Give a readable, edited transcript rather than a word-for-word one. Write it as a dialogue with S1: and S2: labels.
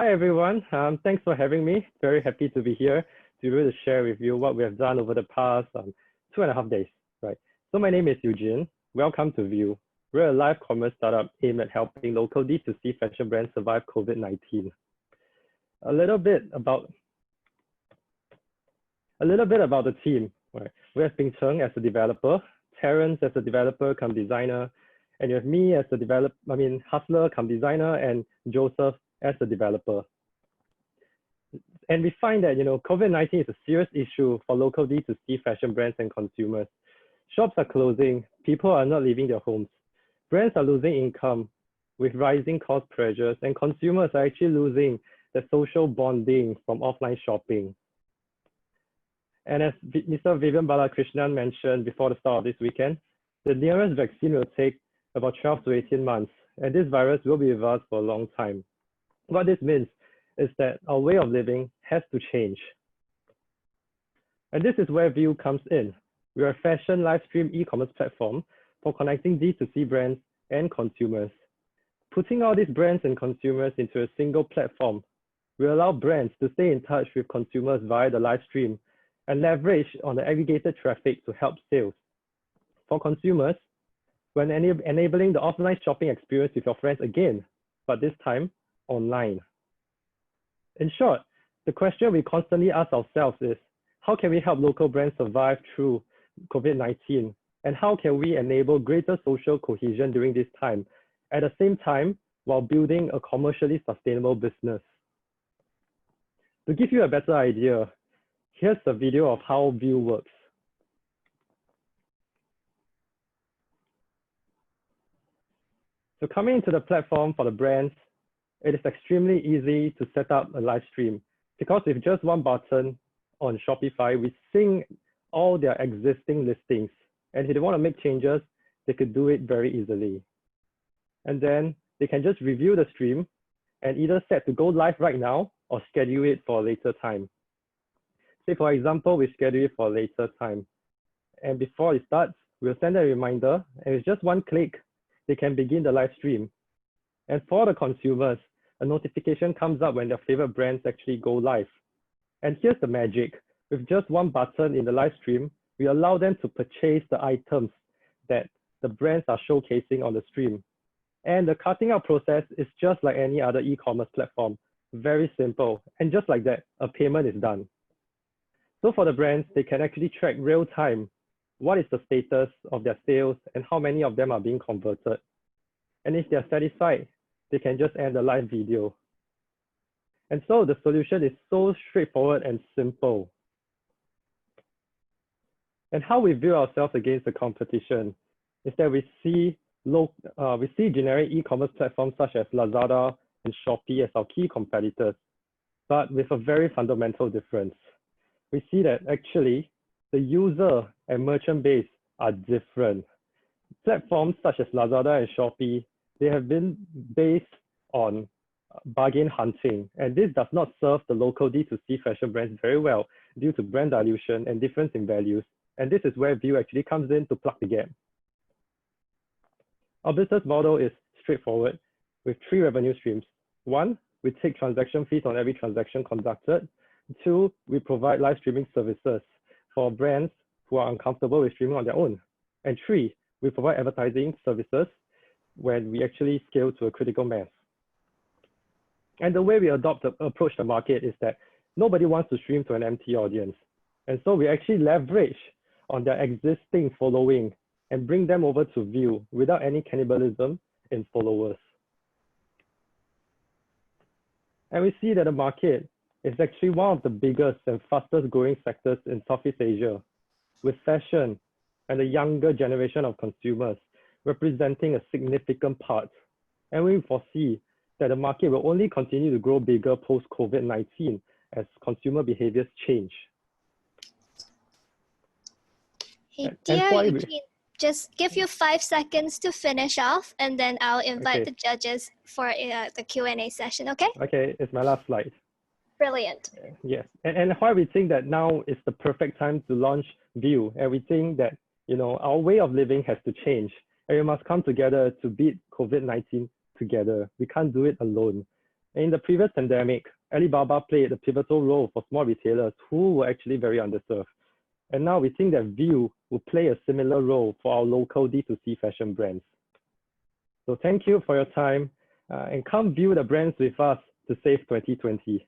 S1: Hi everyone, thanks for having me. Very happy to be here to be able to share with you what we have done over the past 2.5 days, right? So my name is Eugene. Welcome to VUE. We're a live commerce startup aimed at helping local D2C fashion brands survive COVID-19. A little bit about the team, right? We have Ping Cheng as a developer, Terrence as a developer come designer, and you have me as a hustler come designer, and Joseph as a developer. And we find that, COVID-19 is a serious issue for local D2C fashion brands and consumers. Shops are closing, people are not leaving their homes. Brands are losing income with rising cost pressures, and consumers are actually losing the social bonding from offline shopping. And as Mr. Vivian Balakrishnan mentioned before the start of this weekend, the nearest vaccine will take about 12 to 18 months, and this virus will be with us for a long time. What this means is that our way of living has to change. And this is where VUE comes in. We are a fashion live stream e-commerce platform for connecting D2C brands and consumers. Putting all these brands and consumers into a single platform will allow brands to stay in touch with consumers via the live stream and leverage on the aggregated traffic to help sales. For consumers, when enabling the offline shopping experience with your friends again, but this time online. In short, the question we constantly ask ourselves is, how can we help local brands survive through COVID-19? And how can we enable greater social cohesion during this time, at the same time, while building a commercially sustainable business? To give you a better idea, here's a video of how VUE works. So coming into the platform for the brands, it is extremely easy to set up a live stream because with just one button on Shopify, we sync all their existing listings. And if they want to make changes, they could do it very easily. And then they can just review the stream and either set to go live right now or schedule it for a later time. Say, for example, we schedule it for a later time. And before it starts, we'll send a reminder, and with just one click, they can begin the live stream. And for the consumers, a notification comes up when their favorite brands actually go live. And here's the magic. With just one button in the live stream, we allow them to purchase the items that the brands are showcasing on the stream. And the cutting out process is just like any other e-commerce platform. Very simple. And just like that, a payment is done. So for the brands, they can actually track real time what is the status of their sales and how many of them are being converted. And if they're satisfied, they can just end the live video. And so the solution is so straightforward and simple. And how we view ourselves against the competition is that we see generic e-commerce platforms such as Lazada and Shopee as our key competitors, but with a very fundamental difference. We see that actually the user and merchant base are different. Platforms such as Lazada and Shopee, they have been based on bargain hunting, and this does not serve the local D2C fashion brands very well due to brand dilution and difference in values. And this is where VUE actually comes in to plug the gap. Our business model is straightforward with 3 revenue streams. 1, we take transaction fees on every transaction conducted. 2, we provide live streaming services for brands who are uncomfortable with streaming on their own. And 3, we provide advertising services when we actually scale to a critical mass. And the way we approach the market is that nobody wants to stream to an empty audience. And so we actually leverage on their existing following and bring them over to VUE without any cannibalism in followers. And we see that the market is actually one of the biggest and fastest growing sectors in Southeast Asia, with fashion and the younger generation of consumers representing a significant part. And we foresee that the market will only continue to grow bigger post-COVID-19 as consumer behaviors change.
S2: Hey, dear Eugene, just give you 5 seconds to finish off, and then I'll invite the judges for the Q&A session, okay?
S1: Okay, it's my last slide.
S2: Brilliant.
S1: Yes, and why we think that now is the perfect time to launch VUE, and we think that our way of living has to change, and we must come together to beat COVID-19 together. We can't do it alone. In the previous pandemic, Alibaba played a pivotal role for small retailers who were actually very underserved. And now we think that VUE will play a similar role for our local D2C fashion brands. So thank you for your time and come view the brands with us to save 2020.